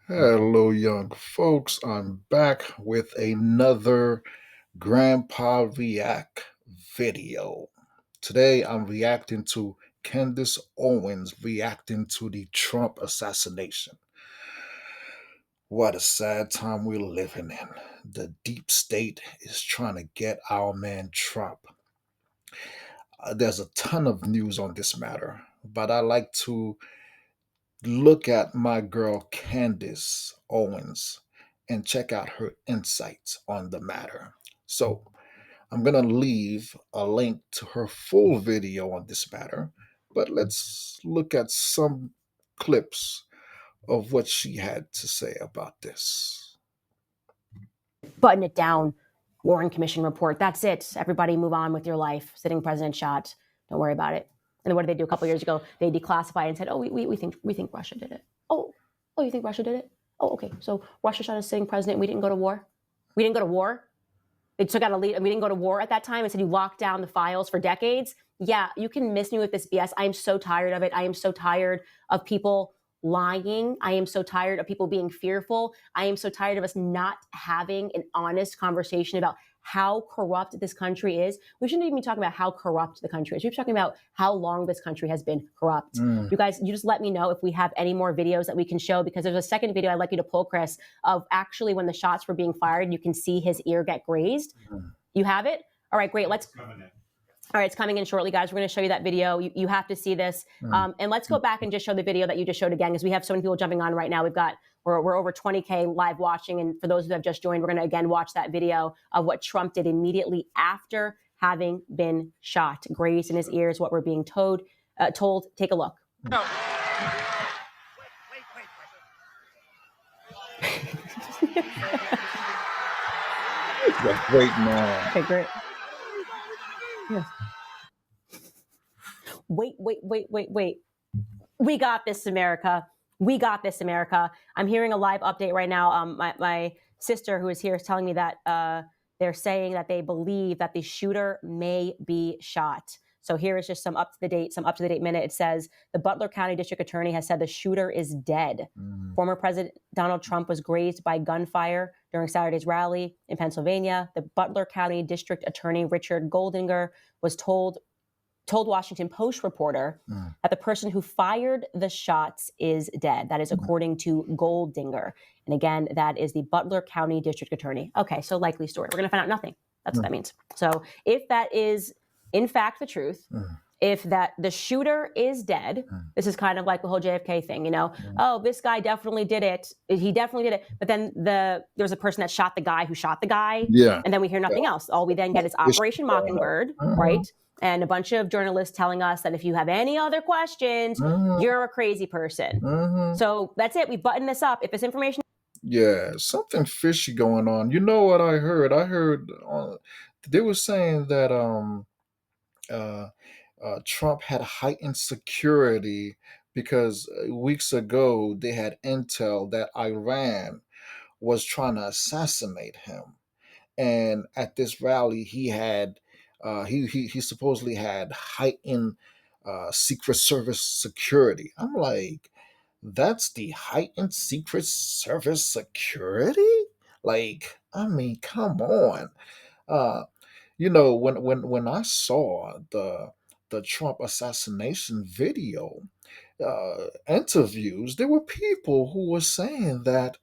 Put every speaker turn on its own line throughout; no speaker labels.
Hello, young folks. I'm back with another Grandpa React video. Today, I'm reacting to Candace Owens reacting to the Trump assassination. What a sad time we're living in. The deep state is trying to get our man Trump. There's a ton of news on this matter, but I like to look at my girl Candace Owens and check out her insights on the matter. So, I'm going to leave a link to her full video on this matter, but let's look at some clips of what she had to say about this.
Button it down. Warren Commission report. That's it. Everybody move on with your life. Sitting president shot. Don't worry about it. And what did they do a couple years ago? They declassified and said, "Oh, we think Russia did it. Oh, you think Russia did it? Oh, okay. So Russia shot a sitting president. And we didn't go to war. We didn't go to war. They took out a lead, and we didn't go to war at that time. And said you locked down the files for decades. Yeah, you can miss me with this BS. I am so tired of it. I am so tired of people lying. I am so tired of people being fearful. I am so tired of us not having an honest conversation about how corrupt this country is. We shouldn't even be talking about how corrupt the country is. We're talking about how long this country has been corrupt. You guys, you just let me know if we have any more videos that we can show, because there's a second video I'd like you to pull, Chris, of actually when the shots were being fired, you can see his ear get grazed. You have it? All right, great. All right, it's coming in shortly, guys. We're going to show you that video. You have to see this. And let's go back and just show the video that you just showed again, because we have so many people jumping on right now. We're over 20K live watching. And for those who have just joined, we're going to again watch that video of what Trump did immediately after having been shot. Grazed in his ears, what we're being told. Take a look. No.
Great man.
Okay, great. Yes. Wait. We got this, America. We got this, America. I'm hearing a live update right now. My sister who is here is telling me that they're saying that they believe that the shooter may be shot. So here is just some up to the date minute. It says the Butler County District Attorney has said the shooter is dead. Former President Donald Trump was grazed by gunfire during Saturday's rally in Pennsylvania. The Butler County District Attorney Richard Goldinger was told Washington Post reporter that the person who fired the shots is dead. That is according to Goldinger. And again, that is the Butler County District Attorney. Okay, so likely story. We're going to find out nothing. That's what that means. So if that is in fact the truth, if that the shooter is dead, this is kind of like the whole JFK thing, you know, oh, this guy definitely did it. He definitely did it. But then there's a person that shot the guy who shot the guy.
Yeah.
And then we hear nothing else. All we then get is Operation Mockingbird, right? And a bunch of journalists telling us that if you have any other questions, you're a crazy person. So that's it. We buttoned this up. If this information.
Yeah, something fishy going on. You know what I heard? I heard they were saying that Trump had heightened security because weeks ago they had intel that Iran was trying to assassinate him, and at this rally he supposedly had heightened Secret Service security. I'm like, that's the heightened Secret Service security? Like, I mean, come on. Uh, when I saw the Trump assassination video interviews, there were people who were saying that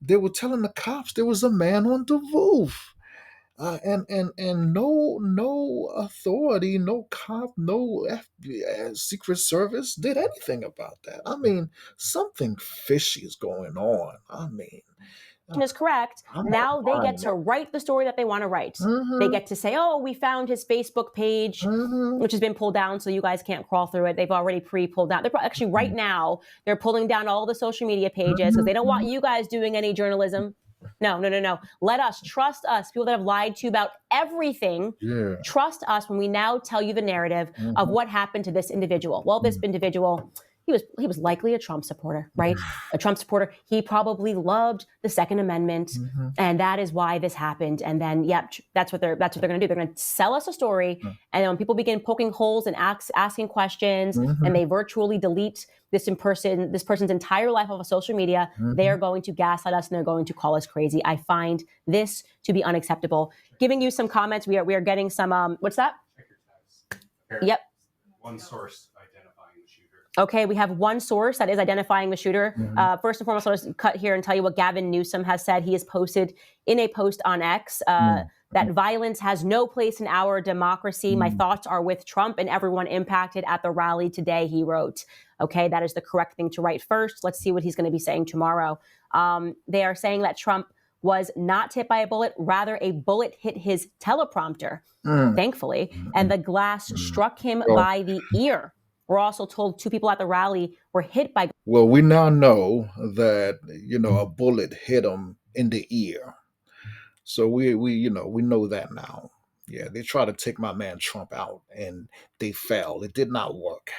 they were telling the cops there was a man on the roof. And no authority, no cop, no FBI, Secret Service did anything about that. I mean, something fishy is going on. I mean,
is correct. Now they get to write the story that they want to write. They get to say, oh, we found his Facebook page, which has been pulled down, so you guys can't crawl through it. They've already pre-pulled down. They're actually right now, they're pulling down all the social media pages because they don't want you guys doing any journalism. No. Let us, trust us, people that have lied to you about everything.
Yeah.
Trust us when we now tell you the narrative of what happened to this individual. Well, this individual he was likely a Trump supporter, right? A Trump supporter. He probably loved the Second Amendment, and that is why this happened. And then, yep, that's what they're going to do. They're going to sell us a story, and then when people begin poking holes and asking questions, and they virtually delete this person's entire life off of social media, they are going to gaslight us and they're going to call us crazy. I find this to be unacceptable. Giving you some comments, we are getting some. What's that? Yep.
One source identifying the shooter.
Okay, we have one source that is identifying the shooter. First and foremost, I'll just cut here and tell you what Gavin Newsom has said. He has posted in a post on X that violence has no place in our democracy. My thoughts are with Trump and everyone impacted at the rally today, he wrote. Okay, that is the correct thing to write first. Let's see what he's going to be saying tomorrow. They are saying that Trump was not hit by a bullet, rather a bullet hit his teleprompter, thankfully, and the glass struck him by the ear. We're also told 2 people at the rally were hit by.
Well, we now know that a bullet hit him in the ear, so we know that now. Yeah, they tried to take my man Trump out, and they failed. It did not work.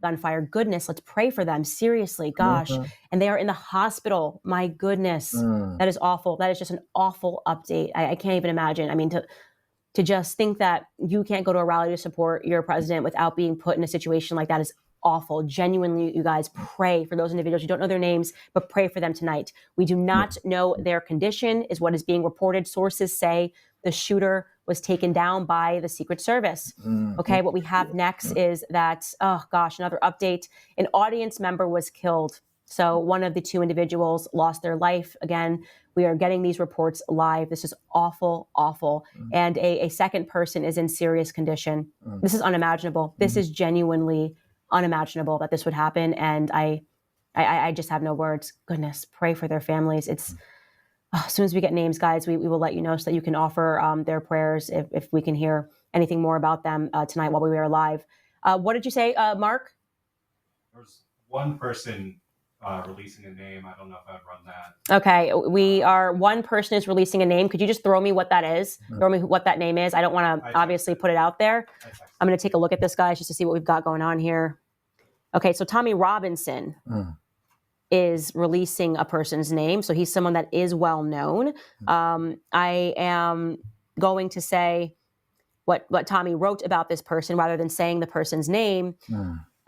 Gunfire. Goodness, let's pray for them. Seriously, gosh. And they are in the hospital. My goodness, that is awful. That is just an awful update. I can't even imagine. I mean, to just think that you can't go to a rally to support your president without being put in a situation like that is awful. Genuinely, you guys, pray for those individuals. You don't know their names, but pray for them tonight. We do not know their condition, is what is being reported. Sources say the shooter was taken down by the Secret Service. Okay, what we have next is that, oh gosh, another update. An audience member was killed. So one of the 2 individuals lost their life. Again, we are getting these reports live. This is awful, awful. And a second person is in serious condition. This is unimaginable. This is genuinely unimaginable that this would happen. And I just have no words. Goodness, pray for their families. It's as soon as we get names, guys, we will let you know so that you can offer their prayers if we can hear anything more about them tonight while we are live. What did you say, Mark?
There's one person releasing a name. I don't know if I'd run that.
Okay, one person is releasing a name. Could you just throw me what that is? Throw me what that name is. I don't want to obviously put it out there. I'm going to take a look at this, guys, just to see what we've got going on here. Okay, so Tommy Robinson is releasing a person's name. So he's someone that is well known. I am going to say what Tommy wrote about this person rather than saying the person's name.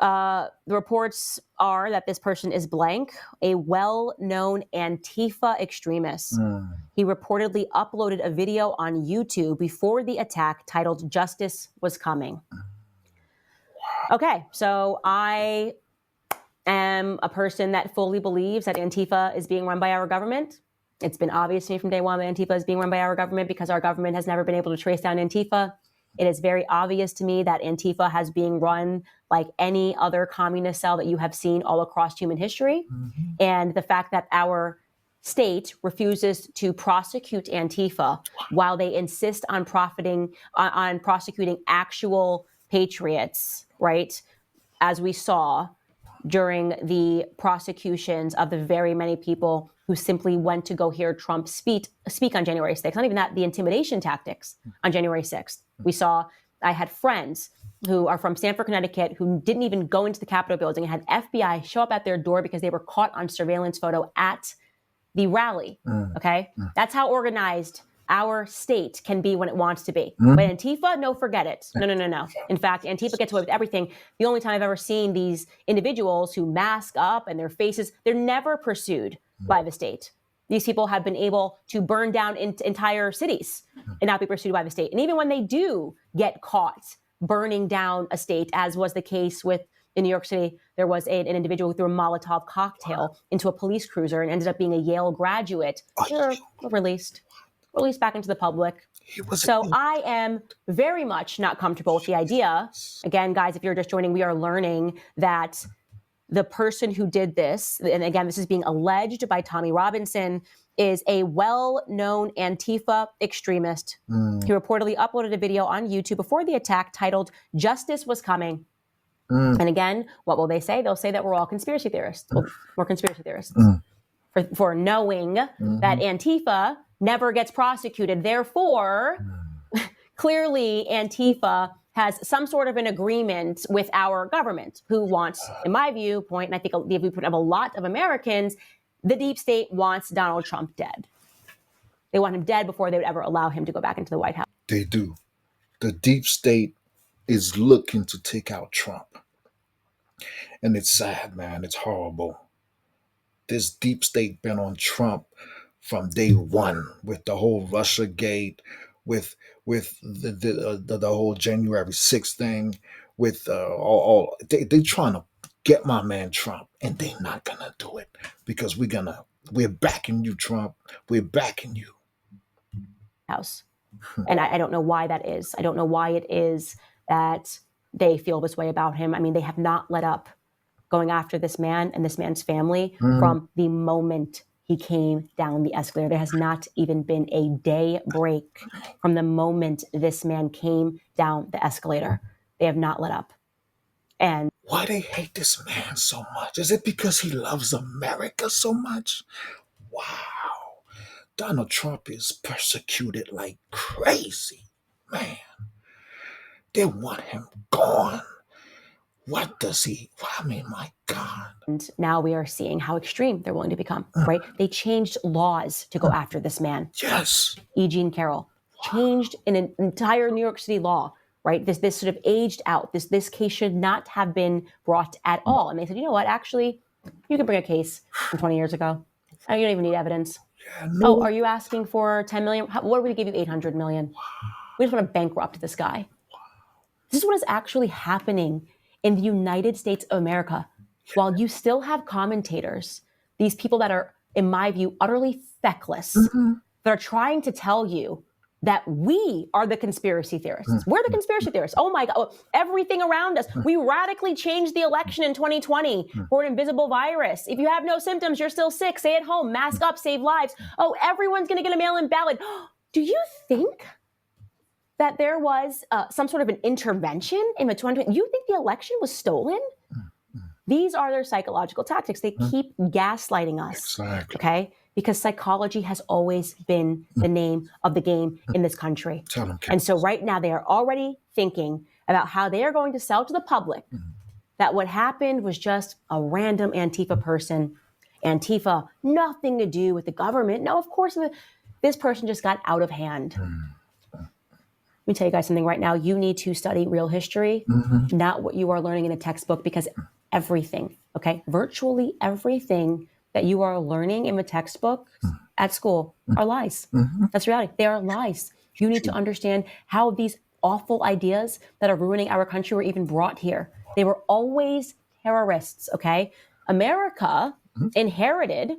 The reports are that this person is blank, a well-known Antifa extremist. He reportedly uploaded a video on YouTube before the attack titled "Justice Was Coming." Okay, so I am a person that fully believes that Antifa is being run by our government. It's been obvious to me from day one that Antifa is being run by our government because our government has never been able to trace down Antifa. It is very obvious to me that Antifa has been run like any other communist cell that you have seen all across human history. And the fact that our state refuses to prosecute Antifa while they insist on prosecuting actual patriots, right? As we saw during the prosecutions of the very many people who simply went to go hear Trump speak on January 6th. Not even that, the intimidation tactics on January 6th. I had friends who are from Stamford, Connecticut, who didn't even go into the Capitol building and had FBI show up at their door because they were caught on surveillance photo at the rally. Okay? That's how organized our state can be when it wants to be. But Antifa, no, forget it. No. In fact, Antifa gets away with everything. The only time I've ever seen these individuals who mask up and their faces, they're never pursued by the state. These people have been able to burn down entire cities and not be pursued by the state. And even when they do get caught burning down a state, as was the case with in New York City, there was an individual who threw a Molotov cocktail into a police cruiser and ended up being a Yale graduate. They're released back into the public. So I am very much not comfortable with the idea. Again, guys, if you're just joining, we are learning that the person who did this, and again, this is being alleged by Tommy Robinson, is a well-known Antifa extremist. He reportedly uploaded a video on YouTube before the attack titled "Justice Was Coming." And again, what will they say? They'll say that we're all conspiracy theorists. We're conspiracy theorists for knowing that Antifa never gets prosecuted. Therefore, clearly Antifa has some sort of an agreement with our government, who wants, in my viewpoint, and I think the viewpoint of a lot of Americans, the deep state wants Donald Trump dead. They want him dead before they would ever allow him to go back into the White House.
They do. The deep state is looking to take out Trump. And it's sad, man. It's horrible. This deep state been on Trump from day one with the whole Russia gate, with the whole January 6th thing, with all they trying to get my man Trump, and they not gonna do it because we're backing you, Trump. We're backing you.
House. And I don't know why that is. I don't know why it is that they feel this way about him. I mean, they have not let up going after this man and this man's family from the moment he came down the escalator. There has not even been a day break from the moment this man came down the escalator. They have not let up. And
why they hate this man so much? Is it because he loves America so much? Wow. Donald Trump is persecuted like crazy. Man, they want him gone. What does he? I mean, my God.
And now we are seeing how extreme they're willing to become, right? They changed laws to go after this man.
Yes.
E. Jean Carroll changed an entire New York City law, right? This sort of aged out. This case should not have been brought at all. And they said, you know what? Actually, you can bring a case from 20 years ago. You don't even need evidence.
Yeah, no.
Oh, are you asking for 10 million? What do we give you? 800 million. We just want to bankrupt this guy. This is what is actually happening in the United States of America. While you still have commentators, these people that are, in my view, utterly feckless, that are trying to tell you that we are the conspiracy theorists. We're the conspiracy theorists. Oh my God, everything around us. We radically changed the election in 2020 for an invisible virus. If you have no symptoms, you're still sick, stay at home, mask up, save lives. Oh, everyone's gonna get a mail-in ballot. Do you think that there was some sort of an intervention in the 2020? You think the election was stolen? These are their psychological tactics. They keep gaslighting us,
Exactly.
okay? Because psychology has always been the name of the game in this country.
Tell them,
And so right now they are already thinking about how they are going to sell to the public that what happened was just a random Antifa person. Antifa, nothing to do with the government. No, of course, this person just got out of hand. Let me tell you guys something right now. You need to study real history, not what you are learning in a textbook, because everything, okay, virtually everything that you are learning in the textbook at school are lies. That's reality. They are lies. You need to understand how these awful ideas that are ruining our country were even brought here. They were always terrorists, okay? America inherited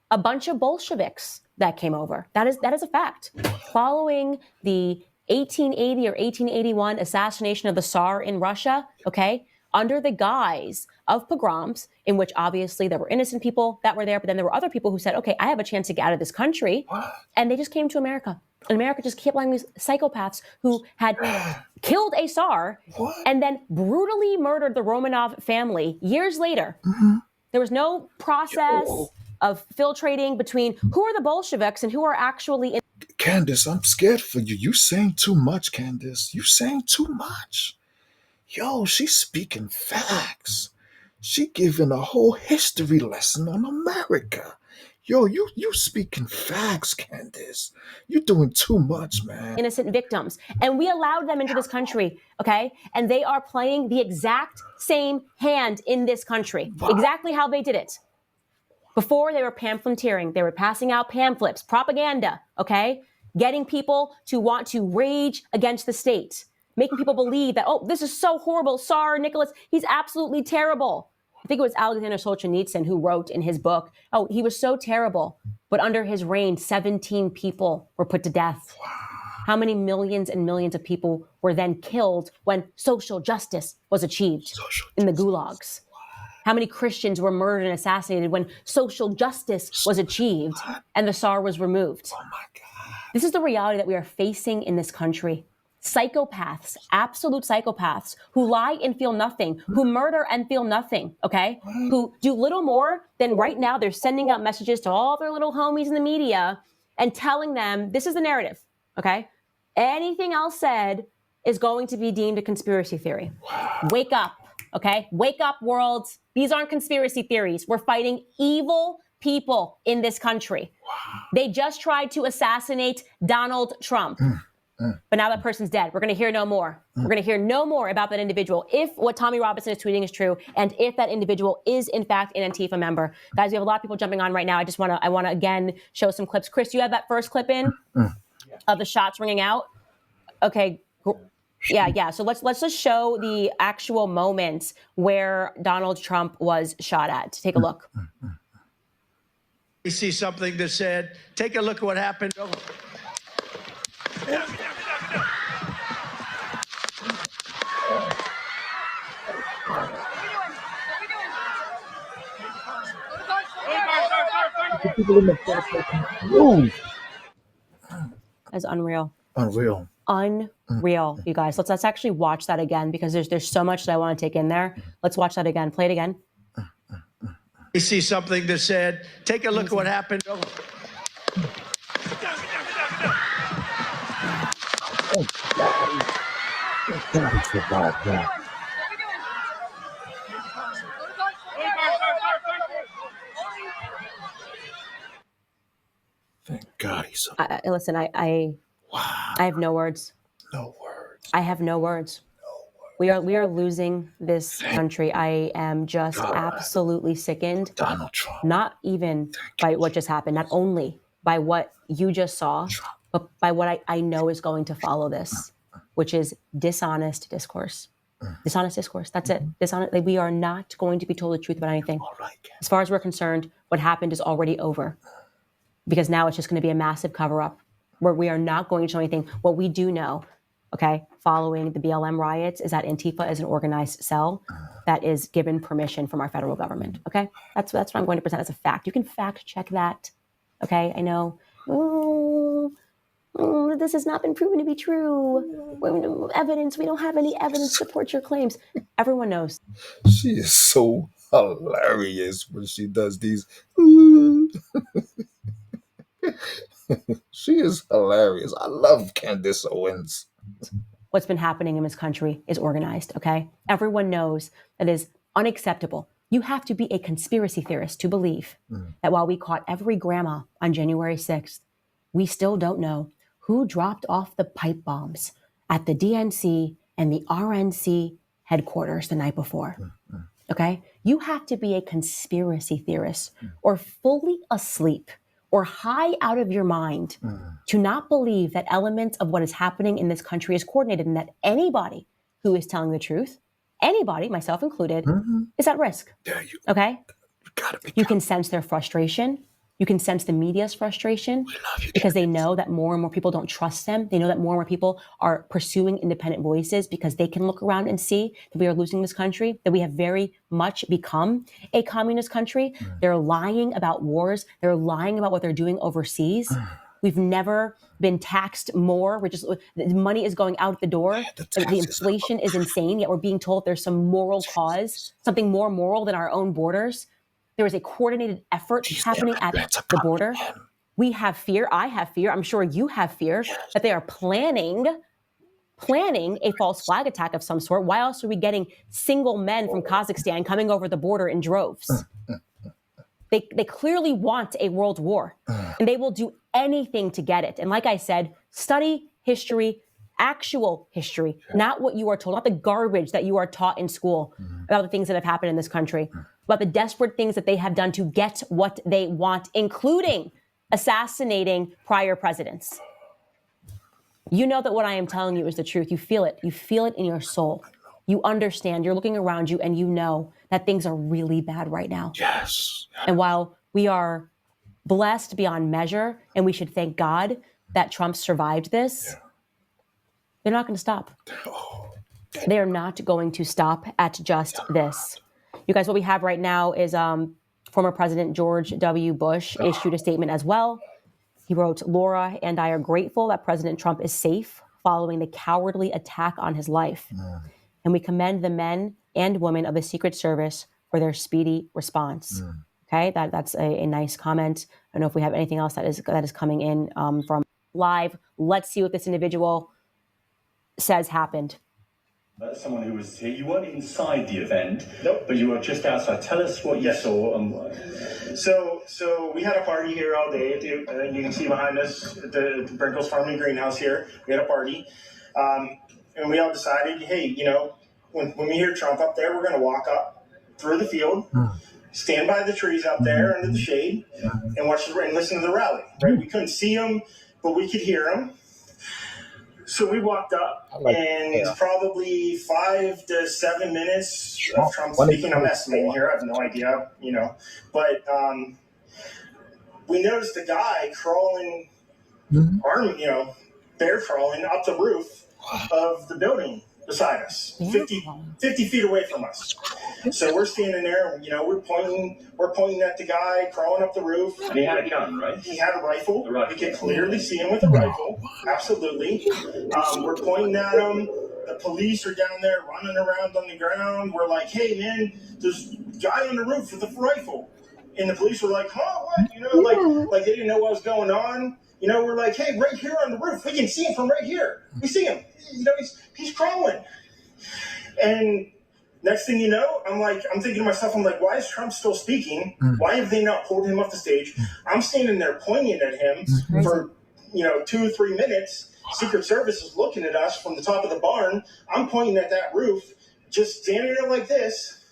a bunch of Bolsheviks that came over. That is a fact. Following the 1880 or 1881 assassination of the Tsar in Russia, okay, under the guise of pogroms, in which obviously there were innocent people that were there, but then there were other people who said, okay, I have a chance to get out of this country. And they just came to America. And America just kept letting these psychopaths who had killed a Tsar and then brutally murdered the Romanov family years later. There was no process of filtrating between who are the Bolsheviks and who are actually in.
Candace, I'm scared for you. You saying too much, Candace. You saying too much. Yo, she's speaking facts. She giving a whole history lesson on America. Yo, you speaking facts, Candace. You doing too much, man.
Innocent victims. And we allowed them into this country, okay? And they are playing the exact same hand in this country. Exactly how they did it. Before, they were pamphleteering. They were passing out pamphlets, propaganda, okay? Getting people to want to rage against the state. Making people believe that, oh, this is so horrible. Tsar Nicholas, he's absolutely terrible. I think it was Alexander Solzhenitsyn who wrote in his book, oh, he was so terrible. But under his reign, 17 people were put to death. How many millions and millions of people were then killed when social justice was achieved in the gulags? How many Christians were murdered and assassinated when social justice was achieved and the Tsar was removed?
Oh my God.
This is the reality that we are facing in this country. Psychopaths, absolute psychopaths, who lie and feel nothing, who murder and feel nothing, okay? Who do little more than right now they're sending out messages to all their little homies in the media and telling them, this is the narrative, okay? Anything else said is going to be deemed a conspiracy theory. Wake up, okay? Wake up, world. These aren't conspiracy theories. We're fighting evil people in this country. They just tried to assassinate Donald Trump. But now that person's dead. We're going to hear no more. We're going to hear no more about that individual if what Tommy Robinson is tweeting is true, and if that individual is in fact an Antifa member. Guys, we have a lot of people jumping on right now. I want to again show some clips. Chris, you have that first clip in of the shots ringing out. Okay. Yeah. So let's just show the actual moments where Donald Trump was shot at. Take a look.
We see something that said, take a look at what happened.
That's unreal.
Unreal,
you guys. Let's actually watch that again, because there's so much that I want to take in there. Let's watch that again. Play it again.
We see something that said, take a look at what happened.
Thank God he's
Listen, I have no words.
no words.
I have no words. We are losing this country. I am just absolutely sickened.
Donald Trump.
Not even by what just happened, not only by what you just saw, but by what I know is going to follow this, which is dishonest discourse. Dishonest discourse. That's it. We are not going to be told the truth about anything.
All right.
As far as we're concerned, what happened is already over, because now it's just going to be a massive cover-up where we are not going to show anything. What we do know, okay, following the BLM riots, is that Antifa is an organized cell that is given permission from our federal government, okay? That's what I'm going to present as a fact. You can fact check that, okay? I know, this has not been proven to be true. Evidence, we don't have any evidence to support your claims. Everyone knows.
She is so hilarious when she does these. She is hilarious. I love Candace Owens.
What's been happening in this country is organized, okay? Everyone knows that is unacceptable. You have to be a conspiracy theorist to believe that while we caught every grandma on January 6th, we still don't know who dropped off the pipe bombs at the DNC and the RNC headquarters the night before, okay? You have to be a conspiracy theorist or fully asleep or high out of your mind to not believe that elements of what is happening in this country is coordinated, and that anybody who is telling the truth, anybody, myself included, is at risk. Okay? You can sense their frustration. You can sense the media's frustration because they know that more and more people don't trust them. They know that more and more people are pursuing independent voices because they can look around and see that we are losing this country, that we have very much become a communist country. They're lying about wars. They're lying about what they're doing overseas. We've never been taxed more. The money is going out the door. The inflation is insane, yet we're being told there's some moral cause, something more moral than our own borders. There is a coordinated effort happening at the border. We have fear. I have fear. I'm sure you have fear that they are planning a false flag attack of some sort. Why else are we getting single men from Kazakhstan coming over the border in droves? They clearly want a world war, and they will do anything to get it. And like I said, study history, actual history, not what you are told, not the garbage that you are taught in school about the things that have happened in this country, about the desperate things that they have done to get what they want, including assassinating prior presidents. You know that what I am telling you is the truth. You feel it. You feel it in your soul. You understand. You're looking around you and you know that things are really bad right now.
Yes.
And while we are blessed beyond measure, and we should thank God that Trump survived this, they're not going to stop. They are not going to stop at just this. You guys, what we have right now is former President George W. Bush issued a statement as well. He wrote, "Laura and I are grateful that President Trump is safe following the cowardly attack on his life. And we commend the men and women of the Secret Service for their speedy response." Okay, that's a nice comment. I don't know if we have anything else that is coming in from live. Let's see what this individual says happened.
Someone who was here. You weren't inside the event,
Nope.
but you were just outside. Tell us what you
Yes.
saw.
So we had a party here all day. You can see behind us at the Brinkles Farming Greenhouse here. We had a party, and we all decided, hey, when we hear Trump up there, we're going to walk up through the field, stand by the trees out there under the shade, and watch and listen to the rally. Right? We couldn't see him, but we could hear him. So we walked up, and probably 5 to 7 minutes of Trump speaking. I'm estimating here. I have no idea, but we noticed a guy crawling, bear crawling up the roof of the building beside us, 50 feet away from us. So we're standing there, we're pointing at the guy crawling up the roof.
And he had a gun, right?
He had a rifle. We could clearly see him with a rifle. Absolutely. We're pointing at him. The police are down there running around on the ground. We're like, hey, man, there's a guy on the roof with a rifle. And the police were like, huh, what? Like they didn't know what was going on. We're like, hey, right here on the roof. We can see him from right here. We see him. He's crawling. And next thing you know, I'm thinking to myself, why is Trump still speaking? Why have they not pulled him off the stage? I'm standing there pointing at him for, 2 or 3 minutes. Secret Service is looking at us from the top of the barn. I'm pointing at that roof, just standing there like this.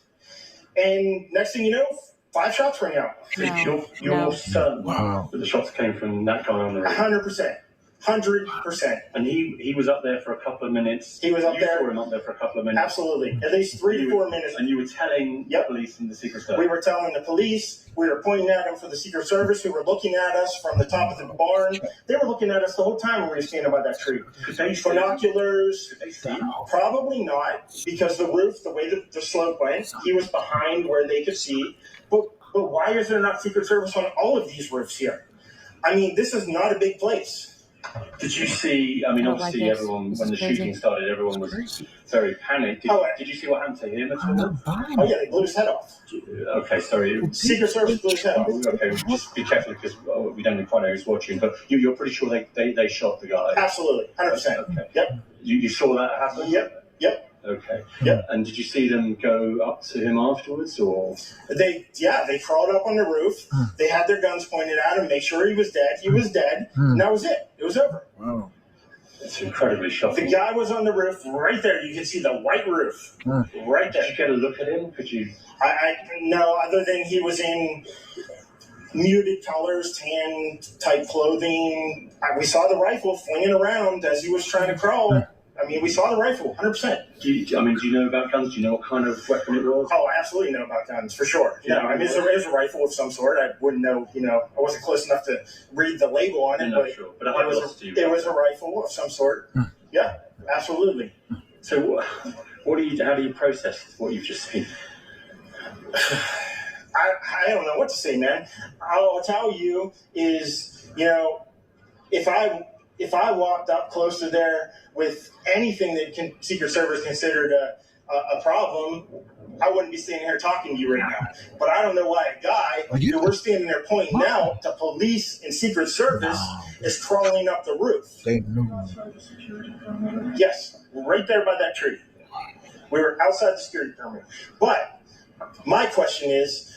And next thing you know, 5 shots rang out.
You're certain that the shots came from that guy on the roof?
100%. 100%.
And he was up there for a couple of minutes.
He was up there.
You saw him up there for a couple of minutes.
Absolutely. At least 3 to 4 minutes.
And you were telling the police and the Secret Service?
We were telling the police. We were pointing at them for the Secret Service, who were looking at us from the top of the barn. They were looking at us the whole time when we were standing by that tree. Binoculars. Probably not, because the roof, the way the slope went, he was behind where they could see. But why is there not Secret Service on all of these roofs here? This is not a big place.
Did you see, obviously everyone, when the shooting started, everyone was very panicked. Did you see what happened to him at all?
Oh, yeah, they blew his head off.
Okay, sorry.
Secret Service blew his head off.
Okay, just be careful because we don't quite know who's watching, but you're pretty sure they shot the guy?
Absolutely, 100%.
Okay.
Yep.
You saw that happen?
Yep.
Okay.
Yep.
And did you see them go up to him afterwards, or?
They crawled up on the roof. They had their guns pointed at him, make sure he was dead. He was dead, and that was it. It was over.
Wow.
It's incredibly shocking.
The guy was on the roof right there. You can see the white roof right there.
Did you get a look at him? Could you?
No, other than he was in muted colors, tan type clothing. We saw the rifle flinging around as he was trying to crawl. We saw the rifle, 100%.
Do you know about guns? Do you know what kind of weapon it was?
Oh, I absolutely know about guns, for sure. It was a rifle of some sort. I wouldn't know, I wasn't close enough to read the label on it, but
sure.
it was a rifle of some sort. Yeah, absolutely.
So how do you process what you've just seen?
I don't know what to say, man. I'll tell you is, if I walked up close to there with anything that Secret Service considered a problem, I wouldn't be standing here talking to you right now. But I don't know why a guy that we're standing there pointing out to police and Secret Service is crawling up the roof.
They knew.
Yes, right there by that tree. We were outside the security perimeter. But my question is,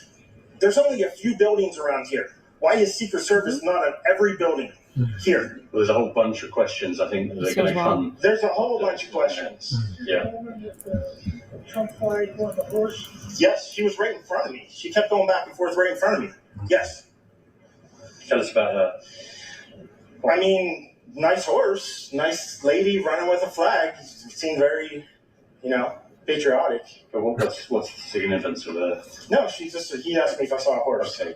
there's only a few buildings around here. Why is Secret Service not on every building here?
Well, there's a whole bunch of questions, I think, that are going to come.
There's a whole bunch of questions.
Yeah.
Trump flag on the horse? Yes, she was right in front of me. She kept going back and forth right in front of me. Yes.
Tell us about her.
Nice horse, nice lady running with a flag. Seemed very, patriotic.
But what's the significance of her?
No, he asked me if I saw a horse.
Okay.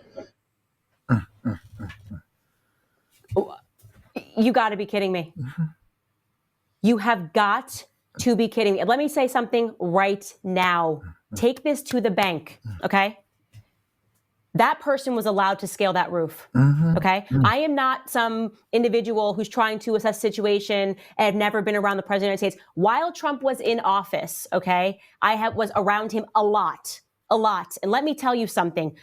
You got to be kidding me. You have got to be kidding me. Let me say something right now. Take this to the bank, okay? That person was allowed to scale that roof, okay? I am not some individual who's trying to assess a situation and have never been around the president of the United States. While Trump was in office, okay, was around him a lot. And let me tell you something.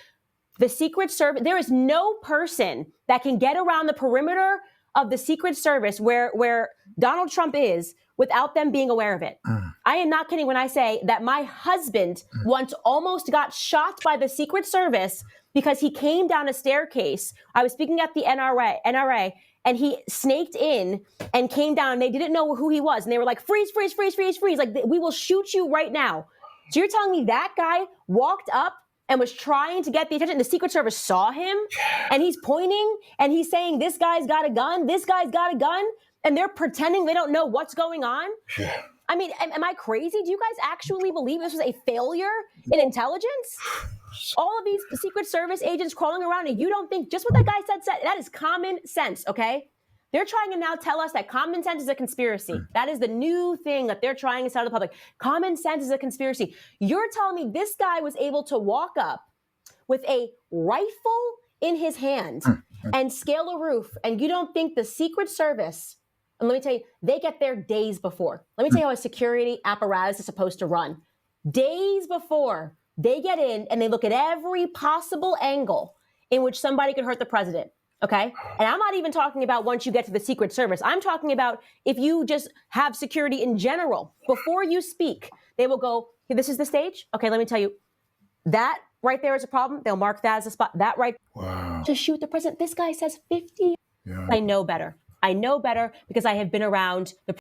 The Secret Service, there is no person that can get around the perimeter of the Secret Service where Donald Trump is without them being aware of it. I am not kidding when I say that my husband once almost got shot by the Secret Service because he came down a staircase. I was speaking at the NRA, and he snaked in and came down, and they didn't know who he was. And they were like, freeze, freeze, freeze, freeze, freeze. Like, we will shoot you right now. So you're telling me that guy walked up and was trying to get the attention. The Secret Service saw him, and he's pointing, and he's saying, this guy's got a gun, this guy's got a gun, and they're pretending they don't know what's going on?
Yeah.
I mean, am I crazy? Do you guys actually believe this was a failure in intelligence? All of these Secret Service agents crawling around, and you don't think just what that guy said, that is common sense, okay? They're trying to now tell us that common sense is a conspiracy. That is the new thing that they're trying to tell the public. Common sense is a conspiracy. You're telling me this guy was able to walk up with a rifle in his hand and scale a roof, and you don't think the Secret Service, and let me tell you, they get there days before. Let me tell you how a security apparatus is supposed to run. Days before, they get in and they look at every possible angle in which somebody could hurt the president, okay? And I'm not even talking about once you get to the Secret Service. I'm talking about if you just have security in general. Before you speak, they will go, hey, this is the stage? Okay, let me tell you, that right there is a problem. They'll mark that as a spot. That right to shoot the president. This guy says 50.
Yeah.
I know better. I know better because I have been around the